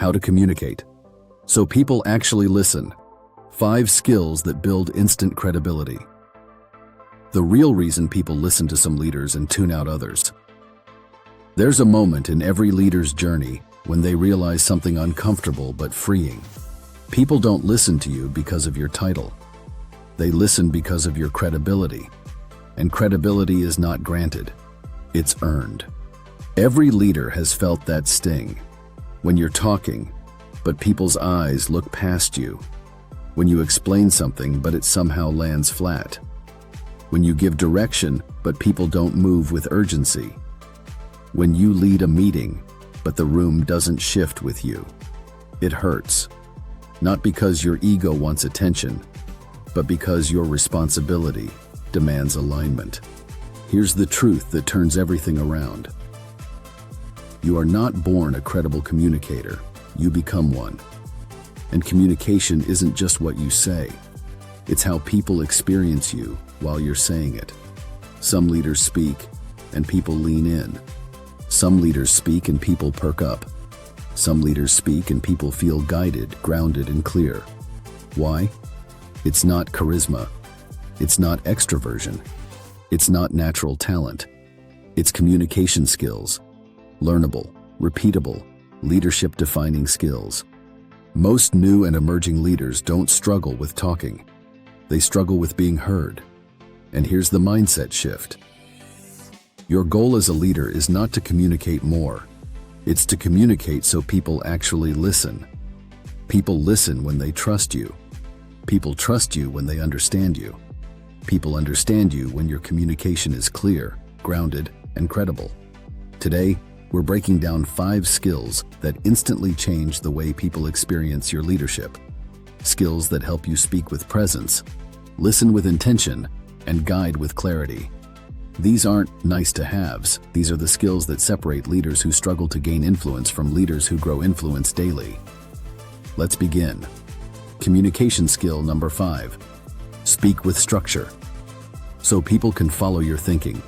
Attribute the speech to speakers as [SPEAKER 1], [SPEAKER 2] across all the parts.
[SPEAKER 1] How to communicate so people actually listen. 5 skills that build instant credibility. The real reason people listen to some leaders and tune out others. There's a moment in every leader's journey when they realize something uncomfortable but freeing. People don't listen to you because of your title. They listen because of your credibility. And credibility is not granted. It's earned. Every leader has felt that sting. When you're talking, but people's eyes look past you. When you explain something, but it somehow lands flat. When you give direction, but people don't move with urgency. When you lead a meeting, but the room doesn't shift with you. It hurts. Not because your ego wants attention, but because your responsibility demands alignment. Here's the truth that turns everything around. You are not born a credible communicator. You become one. And communication isn't just what you say. It's how people experience you while you're saying it. Some leaders speak, and people lean in. Some leaders speak and people perk up. Some leaders speak and people feel guided, grounded, and clear. Why? It's not charisma. It's not extroversion. It's not natural talent. It's communication skills. Learnable, repeatable, leadership-defining skills. Most new and emerging leaders don't struggle with talking. They struggle with being heard. And here's the mindset shift. Your goal as a leader is not to communicate more. It's to communicate so people actually listen. People listen when they trust you. People trust you when they understand you. People understand you when your communication is clear, grounded, and credible. Today, we're breaking down 5 skills that instantly change the way people experience your leadership. Skills that help you speak with presence, listen with intention, and guide with clarity. These aren't nice-to-haves. These are the skills that separate leaders who struggle to gain influence from leaders who grow influence daily. Let's begin. Communication skill number 5. Speak with structure, so people can follow your thinking.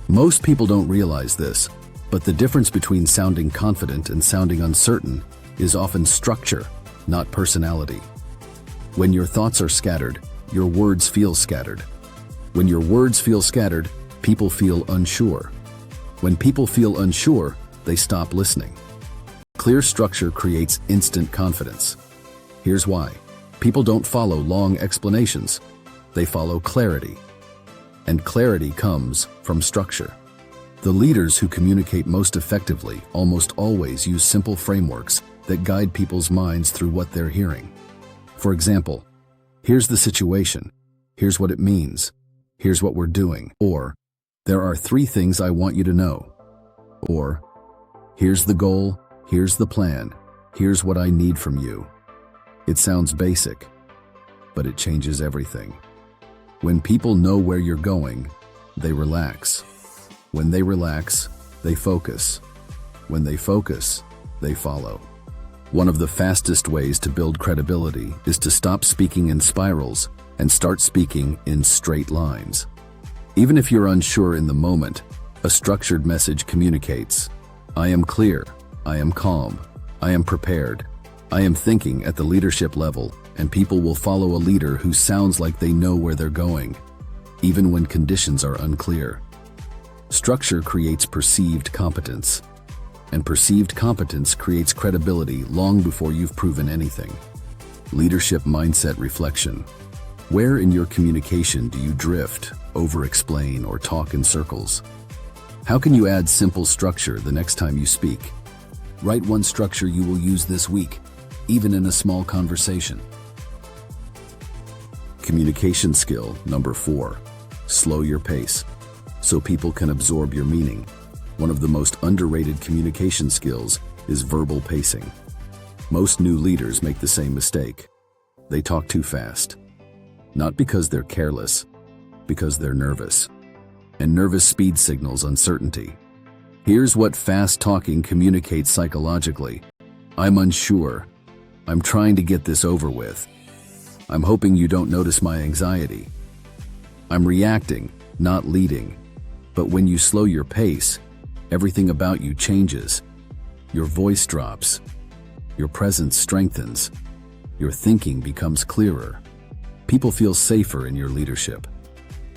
[SPEAKER 1] Most people don't realize this, but the difference between sounding confident and sounding uncertain is often structure, not personality. When your thoughts are scattered, your words feel scattered. When your words feel scattered, people feel unsure. When people feel unsure, they stop listening. Clear structure creates instant confidence. Here's why. People don't follow long explanations. They follow clarity. And clarity comes from structure. The leaders who communicate most effectively almost always use simple frameworks that guide people's minds through what they're hearing. For example, here's the situation. Here's what it means. Here's what we're doing. Or, there are 3 things I want you to know. Or, here's the goal. Here's the plan. Here's what I need from you. It sounds basic, but it changes everything. When people know where you're going, they relax. When they relax, they focus. When they focus, they follow. One of the fastest ways to build credibility is to stop speaking in spirals and start speaking in straight lines. Even if you're unsure in the moment, a structured message communicates. I am clear. I am calm. I am prepared. I am thinking at the leadership level, and people will follow a leader who sounds like they know where they're going, even when conditions are unclear. Structure creates perceived competence, and perceived competence creates credibility long before you've proven anything. Leadership mindset reflection. Where in your communication do you drift, over-explain, or talk in circles? How can you add simple structure the next time you speak? Write one structure you will use this week, even in a small conversation. Communication skill number 4. Slow your pace, so people can absorb your meaning. One of the most underrated communication skills is verbal pacing. Most new leaders make the same mistake. They talk too fast. Not because they're careless, because they're nervous. And nervous speed signals uncertainty. Here's what fast talking communicates psychologically. I'm unsure. I'm trying to get this over with. I'm hoping you don't notice my anxiety. I'm reacting, not leading. But when you slow your pace, everything about you changes. Your voice drops, Your presence strengthens. Your thinking becomes clearer. People feel safer in your leadership.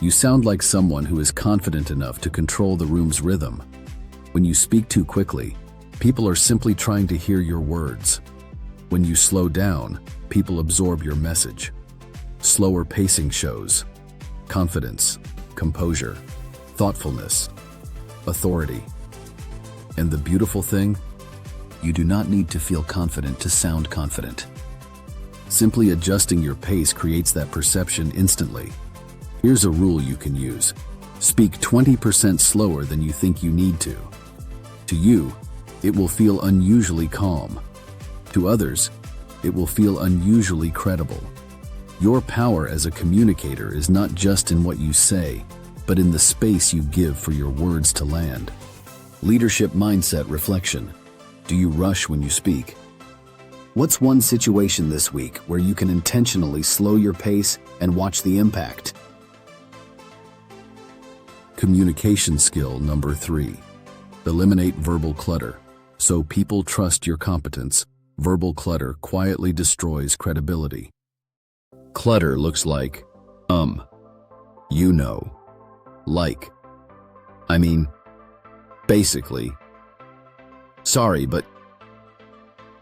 [SPEAKER 1] You sound like someone who is confident enough to control the room's rhythm. When you speak too quickly, people are simply trying to hear your words. When you slow down, people absorb your message. Slower pacing shows confidence, composure, thoughtfulness, authority. And the beautiful thing? You do not need to feel confident to sound confident. Simply adjusting your pace creates that perception instantly. Here's a rule you can use. Speak 20% slower than you think you need to. To you, it will feel unusually calm. To others, it will feel unusually credible. Your power as a communicator is not just in what you say, but in the space you give for your words to land. Leadership mindset reflection. Do you rush when you speak? What's one situation this week where you can intentionally slow your pace and watch the impact? Communication skill number 3. Eliminate verbal clutter. So people trust your competence, verbal clutter quietly destroys credibility. Clutter looks like, you know, like, I mean, basically, sorry, but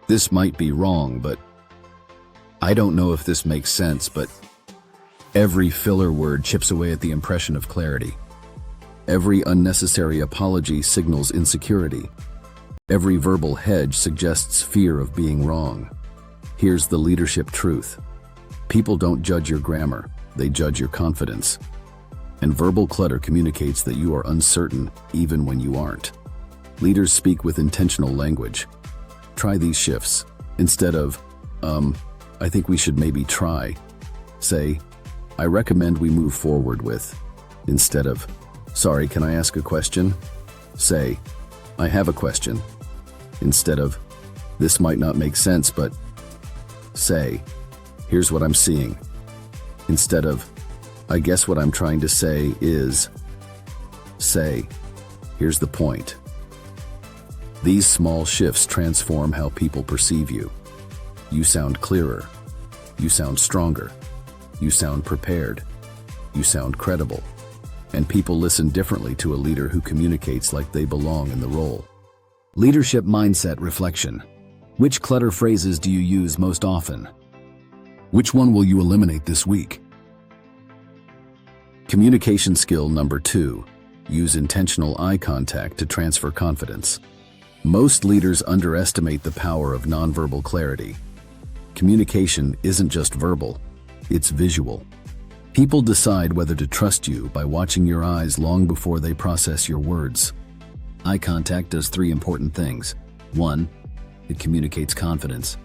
[SPEAKER 1] this might be wrong, but I don't know if this makes sense, but every filler word chips away at the impression of clarity. Every unnecessary apology signals insecurity. Every verbal hedge suggests fear of being wrong. Here's the leadership truth. People don't judge your grammar, they judge your confidence. And verbal clutter communicates that you are uncertain even when you aren't. Leaders speak with intentional language. Try these shifts. Instead of, I think we should maybe try, say, I recommend we move forward with. Instead of, sorry, can I ask a question? Say, I have a question. Instead of, this might not make sense, but say, here's what I'm seeing. Instead of, I guess what I'm trying to say is, say, here's the point. These small shifts transform how people perceive you. You sound clearer. You sound stronger. You sound prepared. You sound credible. And people listen differently to a leader who communicates like they belong in the role. Leadership mindset reflection. Which clutter phrases do you use most often? Which one will you eliminate this week? Communication skill number 2. Use intentional eye contact to transfer confidence. Most leaders underestimate the power of nonverbal clarity. Communication isn't just verbal, it's visual. People decide whether to trust you by watching your eyes long before they process your words. Eye contact does 3 important things. 1, it communicates confidence.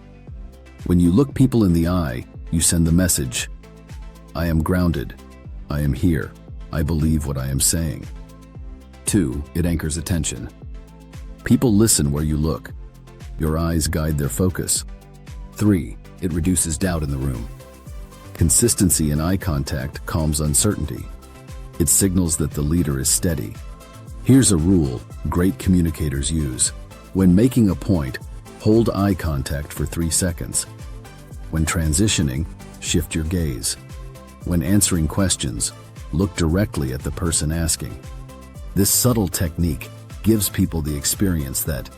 [SPEAKER 1] When you look people in the eye, you send the message, I am grounded, I am here, I believe what I am saying. 2, it anchors attention. People listen where you look. Your eyes guide their focus. 3, it reduces doubt in the room. Consistency in eye contact calms uncertainty. It signals that the leader is steady. Here's a rule great communicators use. When making a point, hold eye contact for 3 seconds. When transitioning, shift your gaze. When answering questions, look directly at the person asking. This subtle technique gives people the experience that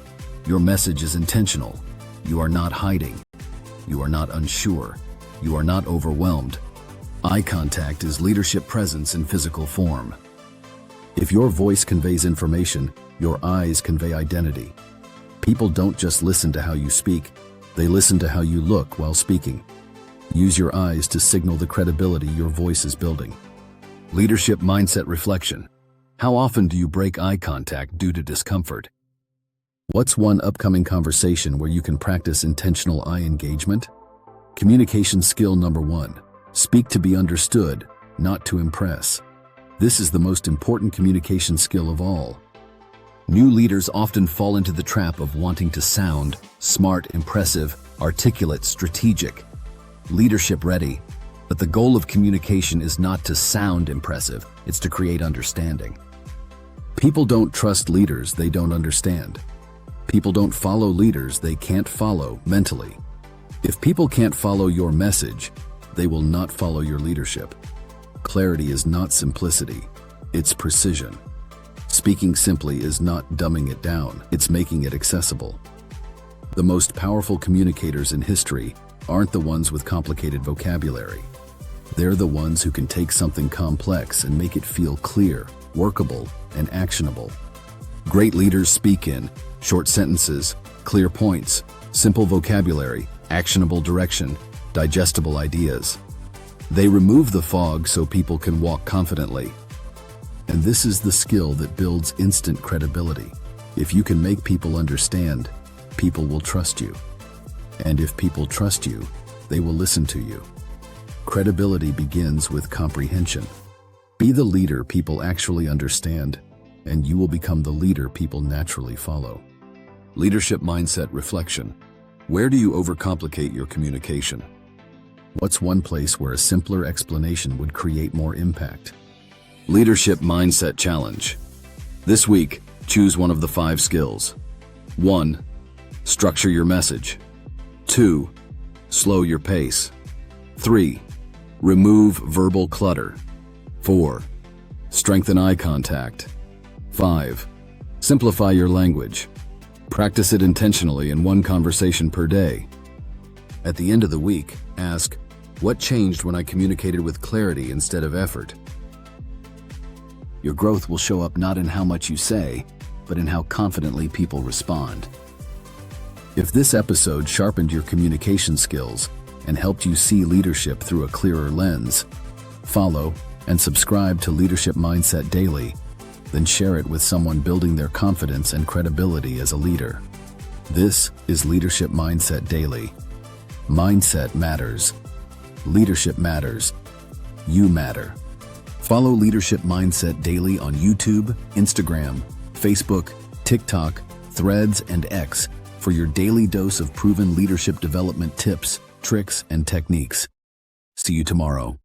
[SPEAKER 1] your message is intentional. You are not hiding. You are not unsure. You are not overwhelmed. Eye contact is leadership presence in physical form. If your voice conveys information, your eyes convey identity. People don't just listen to how you speak, they listen to how you look while speaking. Use your eyes to signal the credibility your voice is building. Leadership mindset reflection. How often do you break eye contact due to discomfort? What's one upcoming conversation where you can practice intentional eye engagement? Communication skill number 1. Speak to be understood, not to impress. This is the most important communication skill of all. New leaders often fall into the trap of wanting to sound smart, impressive, articulate, strategic, leadership ready. But the goal of communication is not to sound impressive, it's to create understanding. People don't trust leaders they don't understand. People don't follow leaders they can't follow mentally. If people can't follow your message, they will not follow your leadership. Clarity is not simplicity, it's precision. Speaking simply is not dumbing it down, it's making it accessible. The most powerful communicators in history aren't the ones with complicated vocabulary. They're the ones who can take something complex and make it feel clear, workable, and actionable. Great leaders speak in short sentences, clear points, simple vocabulary, actionable direction, digestible ideas. They remove the fog so people can walk confidently. And this is the skill that builds instant credibility. If you can make people understand, people will trust you. And if people trust you, they will listen to you. Credibility begins with comprehension. Be the leader people actually understand, and you will become the leader people naturally follow. Leadership mindset reflection. Where do you overcomplicate your communication? What's one place where a simpler explanation would create more impact? Leadership mindset challenge. This week, choose one of the 5 skills. 1. Structure your message. 2. Slow your pace. 3. Remove verbal clutter. 4. Strengthen eye contact. 5. Simplify your language. Practice it intentionally in one conversation per day. At the end of the week, ask, what changed when I communicated with clarity instead of effort? Your growth will show up not in how much you say, but in how confidently people respond. If this episode sharpened your communication skills and helped you see leadership through a clearer lens, follow and subscribe to Leadership Mindset Daily, then share it with someone building their confidence and credibility as a leader. This is Leadership Mindset Daily. Mindset matters. Leadership matters. You matter. Follow Leadership Mindset Daily on YouTube, Instagram, Facebook, TikTok, Threads, and X for your daily dose of proven leadership development tips, tricks, and techniques. See you tomorrow.